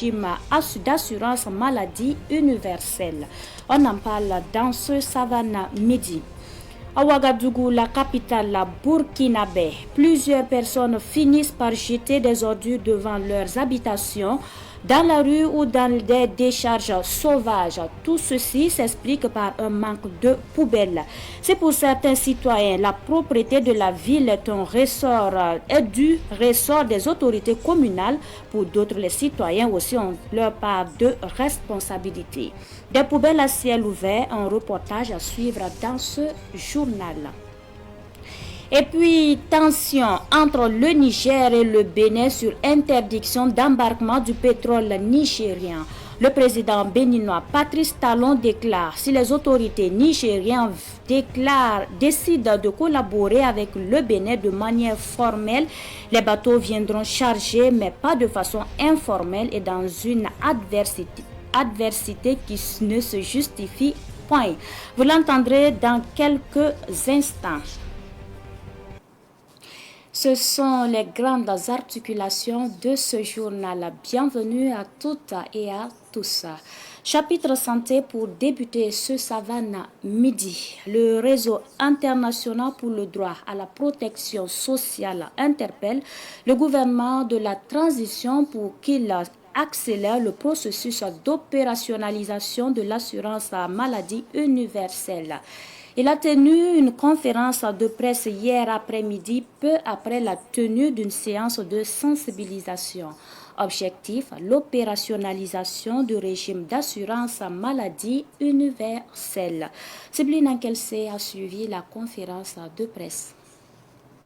régime d'assurance maladie universelle. On en parle dans ce Savane Midi. À Ouagadougou, la capitale burkinabé, plusieurs personnes finissent par jeter des ordures devant leurs habitations, dans la rue ou dans des décharges sauvages. Tout ceci s'explique par un manque de poubelles. C'est pour certains citoyens, la propriété de la ville est du ressort des autorités communales. Pour d'autres, les citoyens aussi ont leur part de responsabilité. Des poubelles à ciel ouvert, un reportage à suivre dans ce journal. Et puis, tension entre le Niger et le Bénin sur interdiction d'embarquement du pétrole nigérien. Le président béninois Patrice Talon déclare: si les autorités nigériennes décident de collaborer avec le Bénin de manière formelle, les bateaux viendront charger, mais pas de façon informelle et dans une adversité qui ne se justifie point. Vous l'entendrez dans quelques instants. Ce sont les grandes articulations de ce journal. Bienvenue à toutes et à tous. Chapitre santé pour débuter ce Savane Midi. Le réseau international pour le droit à la protection sociale interpelle le gouvernement de la transition pour qu'il accélère le processus d'opérationnalisation de l'assurance maladie universelle. Il a tenu une conférence de presse hier après-midi, peu après la tenue d'une séance de sensibilisation. Objectif, l'opérationnalisation du régime d'assurance maladie universelle. Sibline Ankelse a suivi la conférence de presse.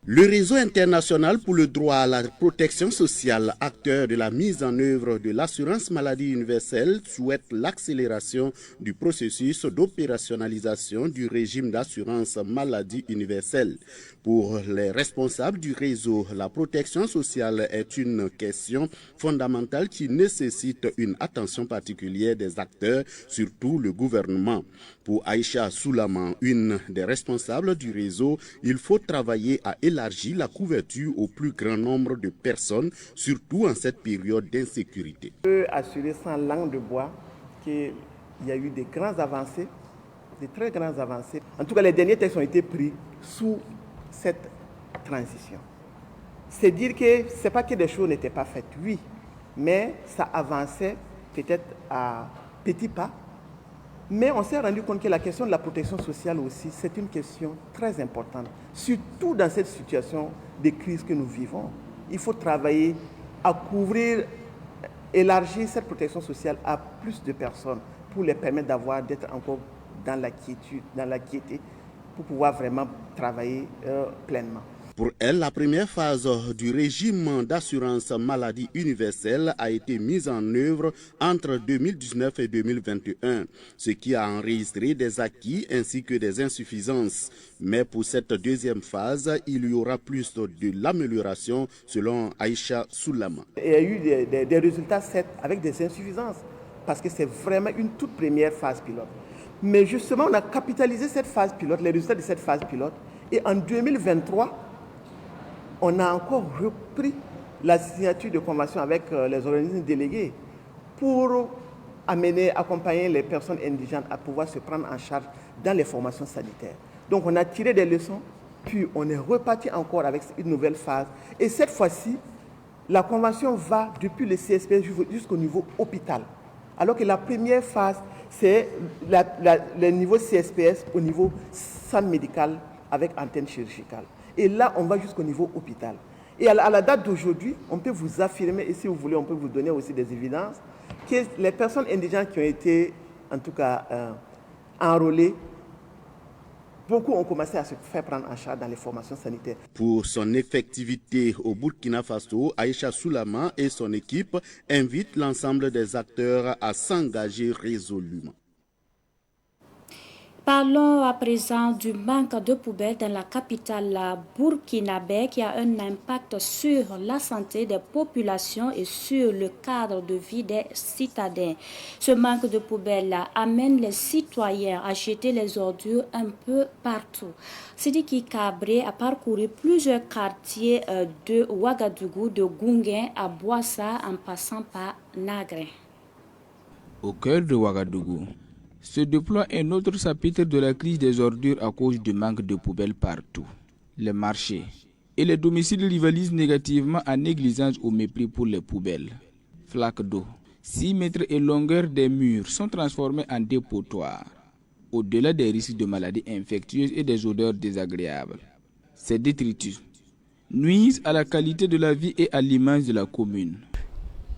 Le réseau international pour le droit à la protection sociale, acteur de la mise en œuvre de l'assurance maladie universelle, souhaite l'accélération du processus d'opérationnalisation du régime d'assurance maladie universelle. Pour les responsables du réseau, la protection sociale est une question fondamentale qui nécessite une attention particulière des acteurs, surtout le gouvernement. Pour Aïcha Soulaman, une des responsables du réseau, il faut travailler à élargir la couverture au plus grand nombre de personnes, surtout en cette période d'insécurité. Je peux assurer sans langue de bois qu'il y a eu des grandes avancées, des très grandes avancées. En tout cas, les derniers textes ont été pris sous cette transition. C'est dire que ce n'est pas que des choses n'étaient pas faites, oui, mais ça avançait peut-être à petits pas. Mais on s'est rendu compte que la question de la protection sociale aussi, c'est une question très importante. Surtout dans cette situation de crise que nous vivons. Il faut travailler à couvrir, élargir cette protection sociale à plus de personnes pour les permettre d'être encore dans la quiétude, pour pouvoir vraiment travailler pleinement. Pour elle, la première phase du régime d'assurance maladie universelle a été mise en œuvre entre 2019 et 2021, ce qui a enregistré des acquis ainsi que des insuffisances. Mais pour cette deuxième phase, il y aura plus de l'amélioration selon Aïcha Soulama. Il y a eu des résultats avec des insuffisances parce que c'est vraiment une toute première phase pilote. Mais justement, on a capitalisé cette phase pilote, les résultats de cette phase pilote, et en 2023, on a encore repris la signature de convention avec les organismes délégués pour accompagner les personnes indigènes à pouvoir se prendre en charge dans les formations sanitaires. Donc on a tiré des leçons, puis on est reparti encore avec une nouvelle phase. Et cette fois-ci, la convention va depuis le CSPS jusqu'au niveau hôpital. Alors que la première phase, c'est le niveau CSPS au niveau centre médical avec antenne chirurgicale. Et là, on va jusqu'au niveau hôpital. Et à la date d'aujourd'hui, on peut vous affirmer, et si vous voulez, on peut vous donner aussi des évidences, que les personnes indigènes qui ont été, en tout cas, enrôlées, beaucoup ont commencé à se faire prendre en charge dans les formations sanitaires. Pour son effectivité au Burkina Faso, Aïcha Soulama et son équipe invitent l'ensemble des acteurs à s'engager résolument. Parlons à présent du manque de poubelles dans la capitale burkinabé qui a un impact sur la santé des populations et sur le cadre de vie des citadins. Ce manque de poubelles amène les citoyens à jeter les ordures un peu partout. Sidiki Kabré a parcouru plusieurs quartiers de Ouagadougou, de Gounguen à Boissa en passant par Nagré. Au cœur de Ouagadougou se déploie un autre chapitre de la crise des ordures à cause du manque de poubelles partout. Les marchés et les domiciles rivalisent négativement en négligence au mépris pour les poubelles. Flaques d'eau, 6 mètres et longueur des murs sont transformés en dépotoirs. Au-delà des risques de maladies infectieuses et des odeurs désagréables, ces détritus nuisent à la qualité de la vie et à l'image de la commune.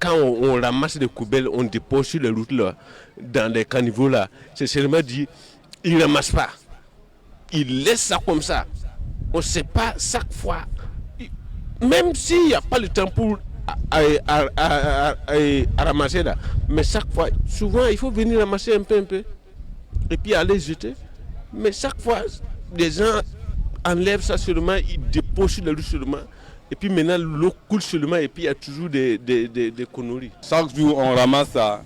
Quand on ramasse des poubelles, on dépose sur les routes là, dans les caniveaux là, c'est seulement dit, il ne ramasse pas. Il laisse ça comme ça. On ne sait pas chaque fois, même s'il n'y a pas le temps pour à ramasser là, mais chaque fois, souvent il faut venir ramasser un peu, et puis aller jeter. Mais chaque fois, les gens enlèvent ça seulement, ils déposent sur les routes seulement. Et puis maintenant, l'eau coule seulement et puis il y a toujours des conneries. Chaque jour, on ramasse ça.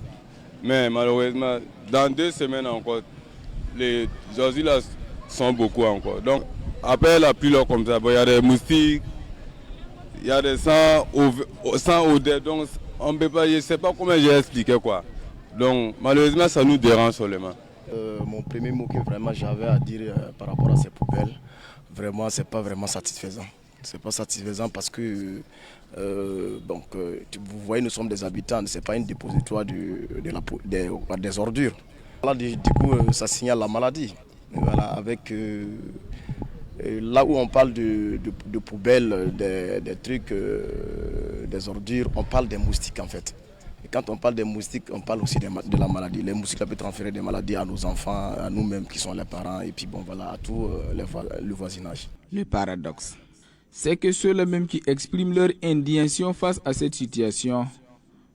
Mais malheureusement, dans 2 semaines encore, les ordures là sont beaucoup encore. Donc, après la pluie là, comme ça, il y a des moustiques, il y a des sans odeur. Donc, on peut pas, je ne sais pas comment j'ai expliqué quoi. Donc, malheureusement, ça nous dérange seulement. Mon premier mot que vraiment j'avais à dire par rapport à ces poubelles, vraiment, c'est pas vraiment satisfaisant. C'est pas satisfaisant parce que vous voyez, nous sommes des habitants, c'est pas un dépositoire des ordures. Là, du coup, ça signale la maladie. Voilà, avec là où on parle de poubelles, des trucs, des ordures, on parle des moustiques en fait. Et quand on parle des moustiques, on parle aussi de la maladie. Les moustiques peuvent transférer des maladies à nos enfants, à nous-mêmes qui sont les parents, et puis bon voilà, à tout le voisinage. Le paradoxe, c'est que ceux-là même qui expriment leur indignation face à cette situation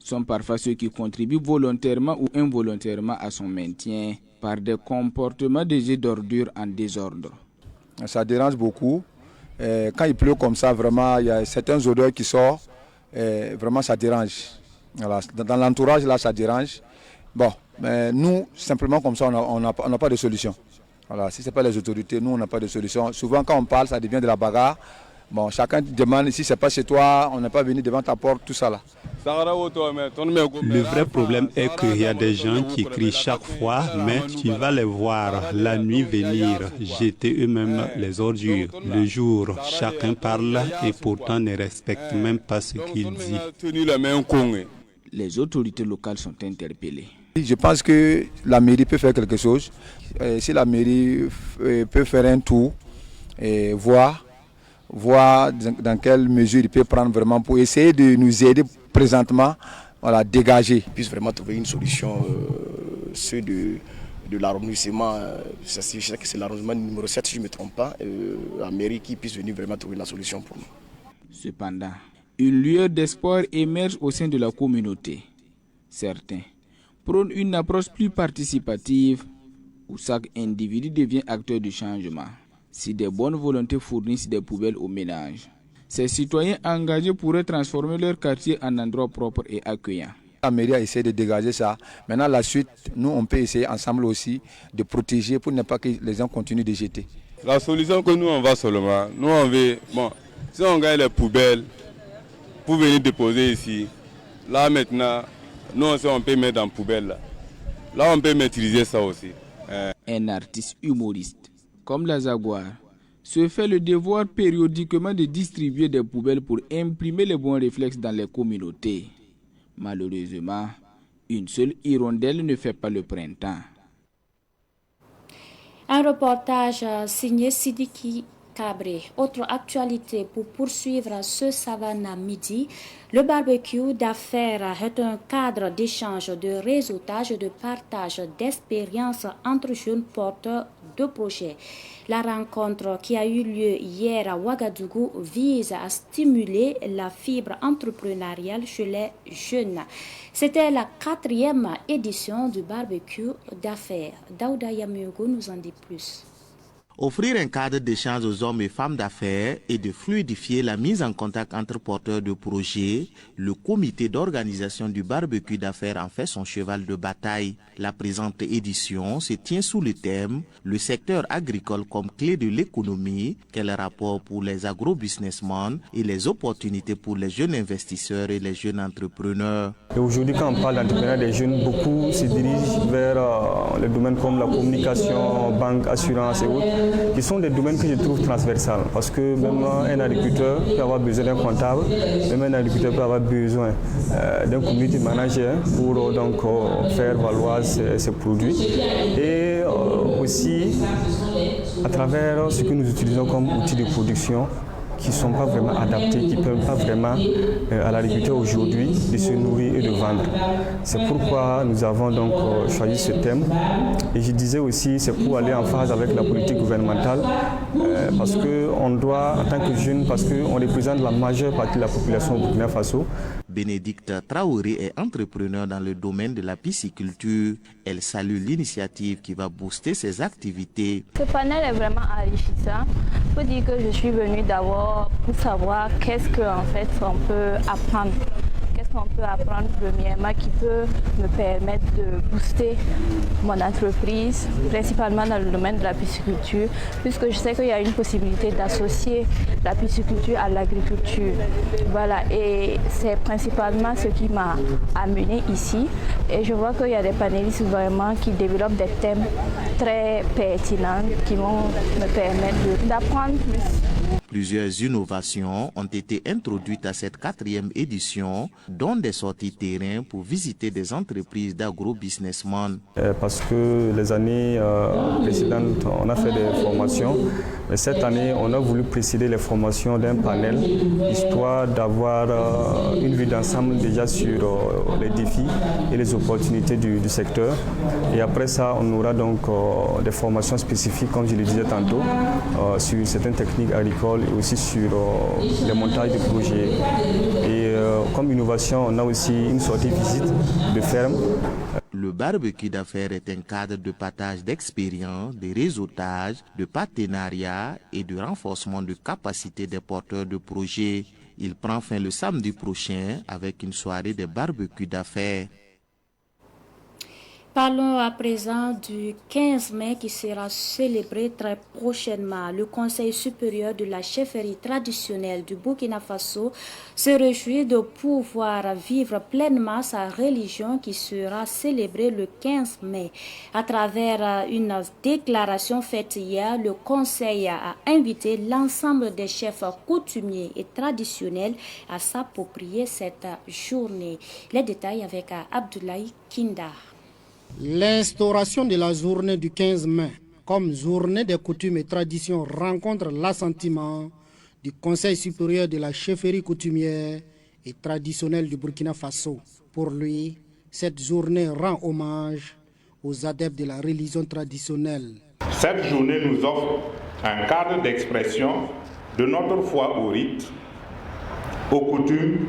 sont parfois ceux qui contribuent volontairement ou involontairement à son maintien par des comportements de jets d'ordures en désordre. Ça dérange beaucoup. Quand il pleut comme ça, vraiment, il y a certaines odeurs qui sortent. Vraiment, ça dérange. Voilà. Dans l'entourage, là, ça dérange. Bon, mais nous, simplement comme ça, on n'a pas de solution. Voilà. Si ce n'est pas les autorités, nous, on n'a pas de solution. Souvent, quand on parle, ça devient de la bagarre. Bon, chacun demande, si ce n'est pas chez toi, on n'est pas venu devant ta porte, tout ça là. Le vrai problème est qu'il y a des gens qui crient chaque fois, mais tu vas les voir la nuit venir jeter eux-mêmes les ordures. Le jour, chacun parle et pourtant ne respecte même pas ce qu'il dit. Les autorités locales sont interpellées. Je pense que la mairie peut faire quelque chose. Si la mairie peut faire un tour et voir dans quelle mesure il peut prendre vraiment pour essayer de nous aider présentement, voilà, dégager. Puisse vraiment trouver une solution, ceux de l'arrondissement, je sais que c'est l'arrondissement numéro 7 si je ne me trompe pas, la mairie qui puisse venir vraiment trouver la solution pour nous. Cependant, une lueur d'espoir émerge au sein de la communauté. Certains prônent une approche plus participative où chaque individu devient acteur du changement. Si des bonnes volontés fournissent des poubelles aux ménages, ces citoyens engagés pourraient transformer leur quartier en endroit propre et accueillant. La mairie a essayé de dégager ça. Maintenant, la suite, nous, on peut essayer ensemble aussi de protéger pour ne pas que les gens continuent de jeter. La solution que nous, on va seulement, nous, on veut, bon, si on gagne les poubelles pour venir déposer ici, là maintenant, nous, on peut mettre dans la poubelle. Là, on peut maîtriser ça aussi. Un artiste humoriste, comme la Jaguar, se fait le devoir périodiquement de distribuer des poubelles pour imprimer les bons réflexes dans les communautés. Malheureusement, une seule hirondelle ne fait pas le printemps. Un reportage signé Sidiki Cabré. Autre actualité pour poursuivre ce Savannah midi, le barbecue d'affaires est un cadre d'échange, de réseautage et de partage d'expériences entre jeunes porteurs de projets. La rencontre qui a eu lieu hier à Ouagadougou vise à stimuler la fibre entrepreneuriale chez les jeunes. C'était la 4e édition du barbecue d'affaires. Daouda Yamiogo nous en dit plus. Offrir un cadre d'échange aux hommes et femmes d'affaires et de fluidifier la mise en contact entre porteurs de projets, le comité d'organisation du barbecue d'affaires en fait son cheval de bataille. La présente édition se tient sous le thème « Le secteur agricole comme clé de l'économie, quel rapport pour les agro-businessmen et les opportunités pour les jeunes investisseurs et les jeunes entrepreneurs ». Aujourd'hui, quand on parle d'entrepreneuriat des jeunes, beaucoup se dirigent vers les domaines comme la communication, banque, assurance et autres, qui sont des domaines que je trouve transversales. Parce que même un agriculteur peut avoir besoin d'un comptable, même un agriculteur peut avoir besoin d'un community manager pour donc faire valoir ses produits. Et aussi, à travers ce que nous utilisons comme outils de production, qui ne sont pas vraiment adaptés, qui ne permettent pas vraiment à l'agriculteur aujourd'hui de se nourrir et de vendre. C'est pourquoi nous avons donc choisi ce thème. Et je disais aussi, c'est pour aller en phase avec la politique gouvernementale, parce qu'on doit, en tant que jeune, parce qu'on représente la majeure partie de la population au Burkina Faso. Bénédicte Traoré est entrepreneur dans le domaine de la pisciculture. Elle salue l'initiative qui va booster ses activités. Ce panel est vraiment enrichissant. Il faut dire que je suis venue d'abord pour savoir qu'est-ce qu'en fait on peut apprendre. Qu'est-ce qu'on peut apprendre premièrement qui peut me permettre de booster mon entreprise, principalement dans le domaine de la pisciculture, puisque je sais qu'il y a une possibilité d'associer la pisciculture à l'agriculture. Voilà, et c'est principalement ce qui m'a amené ici. Et je vois qu'il y a des panélistes vraiment qui développent des thèmes très pertinents qui vont me permettre d'apprendre plus. Plusieurs innovations ont été introduites à cette 4e édition, dont des sorties terrain pour visiter des entreprises d'agro-businessmen. Parce que les années précédentes, on a fait des formations, mais cette année, on a voulu précéder les formations d'un panel, histoire d'avoir une vue d'ensemble déjà sur les défis et les opportunités du secteur. Et après ça, on aura donc des formations spécifiques, comme je le disais tantôt, sur certaines techniques agricoles et aussi sur les montages de projets. Et comme innovation, on a aussi une sortie visite de ferme. Le barbecue d'affaires est un cadre de partage d'expériences, de réseautage, de partenariat et de renforcement de capacités des porteurs de projets. Il prend fin le samedi prochain avec une soirée de barbecue d'affaires. Parlons à présent du 15 mai qui sera célébré très prochainement. Le Conseil supérieur de la chefferie traditionnelle du Burkina Faso se réjouit de pouvoir vivre pleinement sa religion qui sera célébrée le 15 mai. À travers une déclaration faite hier, le Conseil a invité l'ensemble des chefs coutumiers et traditionnels à s'approprier cette journée. Les détails avec Abdoulaye Kinda. L'instauration de la journée du 15 mai comme journée des coutumes et traditions rencontre l'assentiment du Conseil supérieur de la chefferie coutumière et traditionnelle du Burkina Faso. Pour lui, cette journée rend hommage aux adeptes de la religion traditionnelle. Cette journée nous offre un cadre d'expression de notre foi au rite, aux coutumes,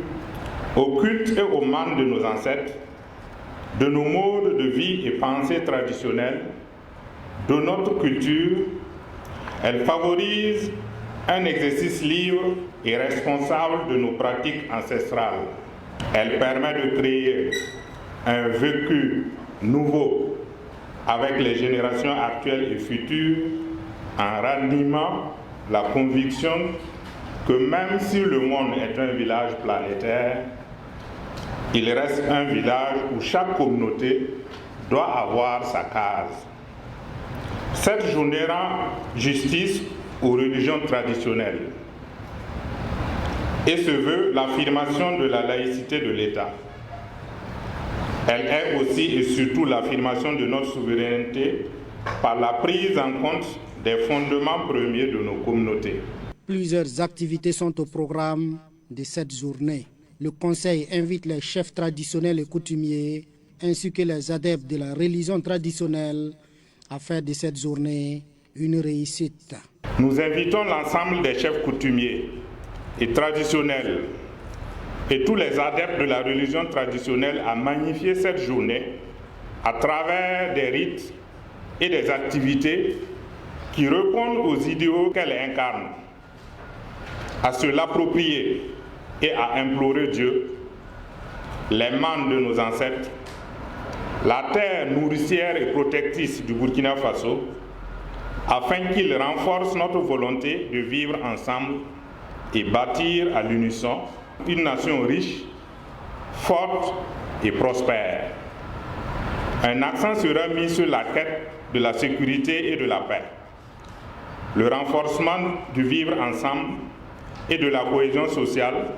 au culte et aux membres de nos ancêtres, de nos modes de vie et pensées traditionnelles, de notre culture. Elle favorise un exercice libre et responsable de nos pratiques ancestrales. Elle permet de créer un vécu nouveau avec les générations actuelles et futures en ranimant la conviction que même si le monde est un village planétaire, il reste un village où chaque communauté doit avoir sa case. Cette journée rend justice aux religions traditionnelles et se veut l'affirmation de la laïcité de l'État. Elle est aussi et surtout l'affirmation de notre souveraineté par la prise en compte des fondements premiers de nos communautés. Plusieurs activités sont au programme de cette journée. Le Conseil invite les chefs traditionnels et coutumiers ainsi que les adeptes de la religion traditionnelle à faire de cette journée une réussite. Nous invitons l'ensemble des chefs coutumiers et traditionnels et tous les adeptes de la religion traditionnelle à magnifier cette journée à travers des rites et des activités qui répondent aux idéaux qu'elle incarne, à se l'approprier et à implorer Dieu, les membres de nos ancêtres, la terre nourricière et protectrice du Burkina Faso, afin qu'il renforce notre volonté de vivre ensemble et bâtir à l'unisson une nation riche, forte et prospère. Un accent sera mis sur la quête de la sécurité et de la paix, le renforcement du vivre ensemble et de la cohésion sociale,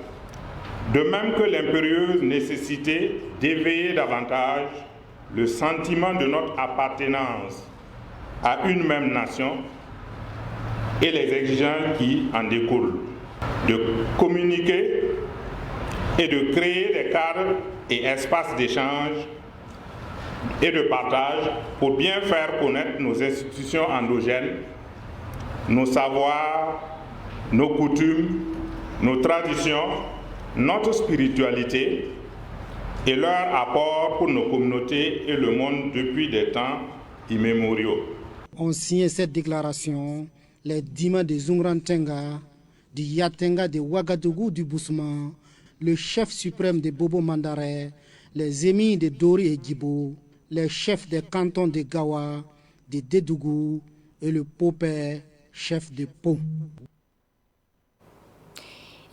de même que l'impérieuse nécessité d'éveiller davantage le sentiment de notre appartenance à une même nation et les exigences qui en découlent, de communiquer et de créer des cadres et espaces d'échange et de partage pour bien faire connaître nos institutions endogènes, nos savoirs, nos coutumes, nos traditions, notre spiritualité et leur apport pour nos communautés et le monde depuis des temps immémoriaux. Ont signé cette déclaration les Dima de Zungrantenga, du Yatenga de Ouagadougou du Bousman, le chef suprême de Bobo Mandara, les émirs de Dori et Djibo, les chefs des cantons de Gawa, de Dédougou et le Popé, chef de Pau.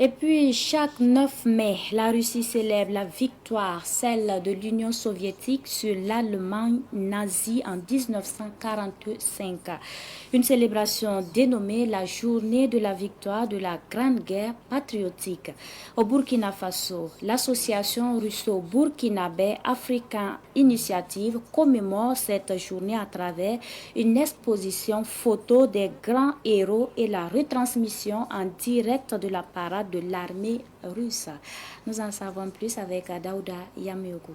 Et puis, chaque 9 mai, la Russie célèbre la victoire, celle de l'Union soviétique sur l'Allemagne nazie en 1945. Une célébration dénommée la journée de la victoire de la Grande Guerre patriotique. Au Burkina Faso, l'association russo-burkinabé African Initiative commémore cette journée à travers une exposition photo des grands héros et la retransmission en direct de la parade de l'armée russe. Nous en savons plus avec Daouda Yamiogo.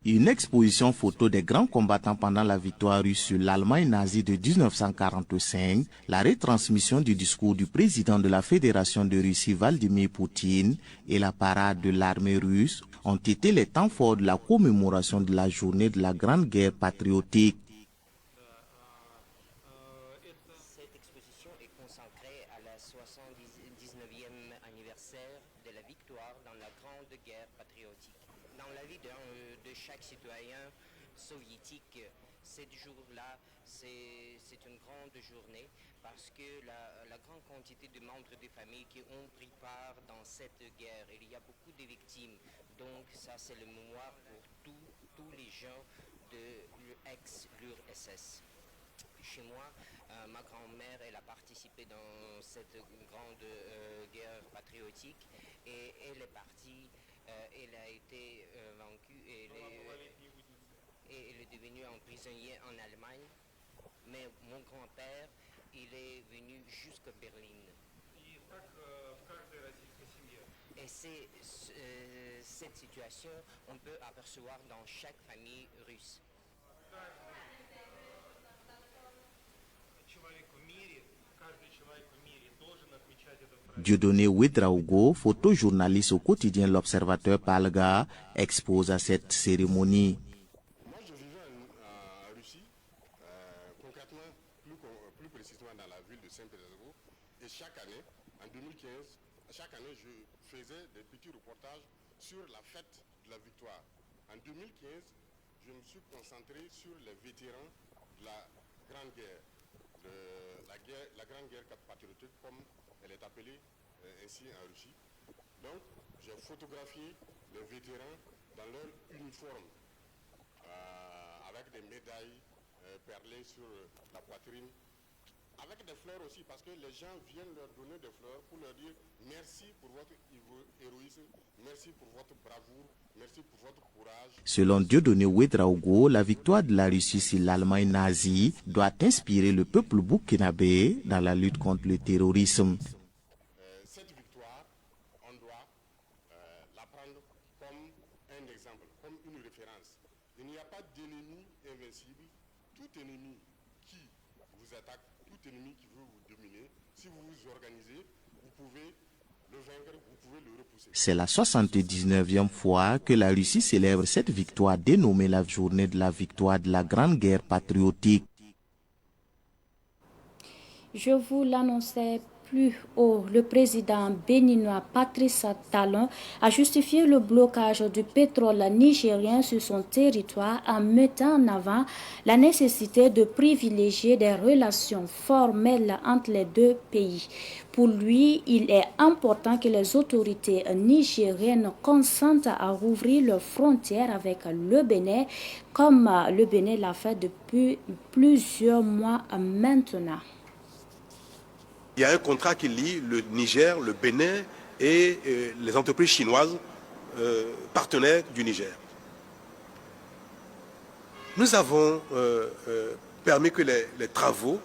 Une exposition photo des grands combattants pendant la victoire russe sur l'Allemagne nazie de 1945, la retransmission du discours du président de la Fédération de Russie Vladimir Poutine et la parade de l'armée russe ont été les temps forts de la commémoration de la journée de la Grande Guerre patriotique. Cette exposition est consacrée à la 79e anniversaire de la victoire dans la Grande Guerre patriotique. Dans la vie de chaque citoyen soviétique, ce jour-là, c'est une grande journée parce que la grande quantité de membres de famille qui ont pris part dans cette guerre, il y a beaucoup de victimes. Donc ça, c'est le mémoire pour tous les gens de l'ex-URSS. Chez moi, ma grand-mère, elle a participé dans cette grande guerre patriotique et elle est partie, elle a été vaincue et elle est devenue un prisonnier en Allemagne. Mais mon grand-père, il est venu jusqu'à Berlin. Et cette situation, on peut apercevoir dans chaque famille russe. Dieudonné Ouedraogo, photojournaliste au quotidien L'Observateur Palga, expose à cette cérémonie. Moi, je vivais en Russie, concrètement, plus précisément dans la ville de Saint-Pétersbourg. Et chaque année, en 2015, chaque année, je faisais des petits reportages sur la fête de la victoire. En 2015, je me suis concentré sur les vétérans de la Grande Guerre. La Grande Guerre patriotique, comme elle est appelée ainsi en Russie. Donc, j'ai photographié les vétérans dans leur uniforme, avec des médailles perlées sur la poitrine, avec des fleurs aussi, parce que les gens viennent leur donner des fleurs pour leur dire merci pour votre héroïsme, merci pour votre bravoure, merci pour votre courage. Selon Dieudonné Ouedraogo, la victoire de la Russie sur l'Allemagne nazie doit inspirer le peuple burkinabé dans la lutte contre le terrorisme. Cette victoire, on doit la prendre comme un exemple, comme une référence. Il n'y a pas d'ennemi invincible. Tout ennemi qui vous attaque, tout ennemi qui veut vous dominer, si vous vous organisez, vous pouvez le vaincre, vous pouvez le repousser. C'est la 79e fois que la Russie célèbre cette victoire dénommée la journée de la victoire de la Grande Guerre patriotique. Je vous l'annonçais plus haut, le président béninois Patrice Talon a justifié le blocage du pétrole nigérien sur son territoire en mettant en avant la nécessité de privilégier des relations formelles entre les deux pays. Pour lui, il est important que les autorités nigériennes consentent à rouvrir leurs frontières avec le Bénin, comme le Bénin l'a fait depuis plusieurs mois maintenant. Il y a un contrat qui lie le Niger, le Bénin et les entreprises chinoises partenaires du Niger. Nous avons permis que les travaux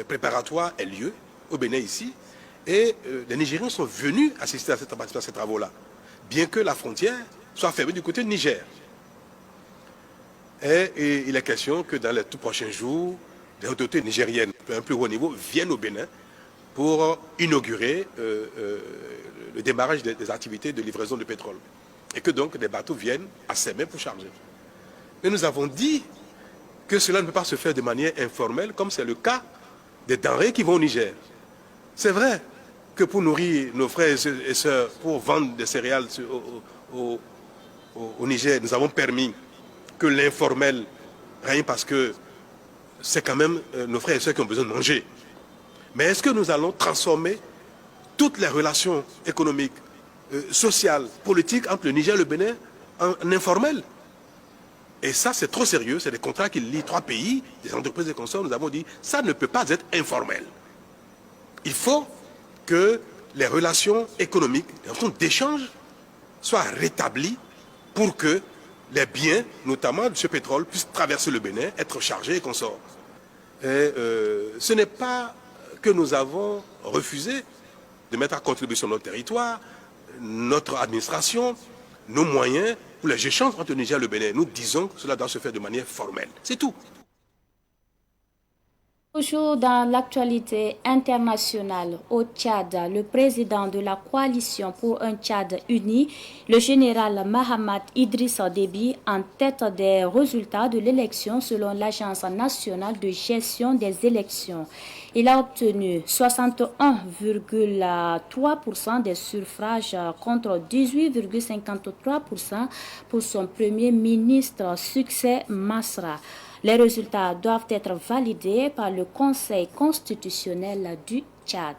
préparatoires aient lieu au Bénin ici et les Nigériens sont venus assister à ces travaux-là, bien que la frontière soit fermée du côté du Niger. Et il est question que dans les tout prochains jours, les autorités nigériennes, à un plus haut niveau, viennent au Bénin pour inaugurer le démarrage des activités de livraison de pétrole. Et que donc des bateaux viennent à Sémé pour charger. Mais nous avons dit que cela ne peut pas se faire de manière informelle, comme c'est le cas des denrées qui vont au Niger. C'est vrai que pour nourrir nos frères et sœurs, pour vendre des céréales au Niger, nous avons permis que l'informel règne parce que c'est quand même nos frères et sœurs qui ont besoin de manger. Mais est-ce que nous allons transformer toutes les relations économiques, sociales, politiques entre le Niger et le Bénin en informel? Et ça, c'est trop sérieux. C'est des contrats qui lient trois pays, des entreprises et consorts. Nous avons dit, ça ne peut pas être informel. Il faut que les relations économiques, les relations d'échange soient rétablies pour que les biens, notamment de ce pétrole, puissent traverser le Bénin, être chargés et consorts. Et ce n'est pas que nous avons refusé de mettre à contribution notre territoire, notre administration, nos moyens pour les échanges entre le Niger et le Bénin. Nous disons que cela doit se faire de manière formelle. C'est tout. Toujours dans l'actualité internationale, au Tchad, le président de la coalition pour un Tchad uni, le général Mahamat Idrissa Déby, en tête des résultats de l'élection selon l'Agence nationale de gestion des élections. Il a obtenu 61,3% des suffrages contre 18,53% pour son premier ministre Succès Masra. Les résultats doivent être validés par le Conseil constitutionnel du Tchad.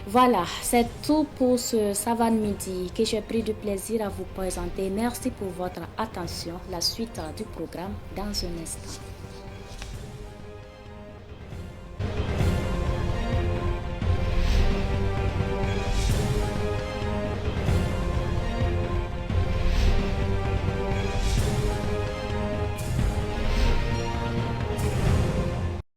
Voilà, c'est tout pour ce Savane Midi que j'ai pris du plaisir à vous présenter. Merci pour votre attention. La suite du programme dans un instant.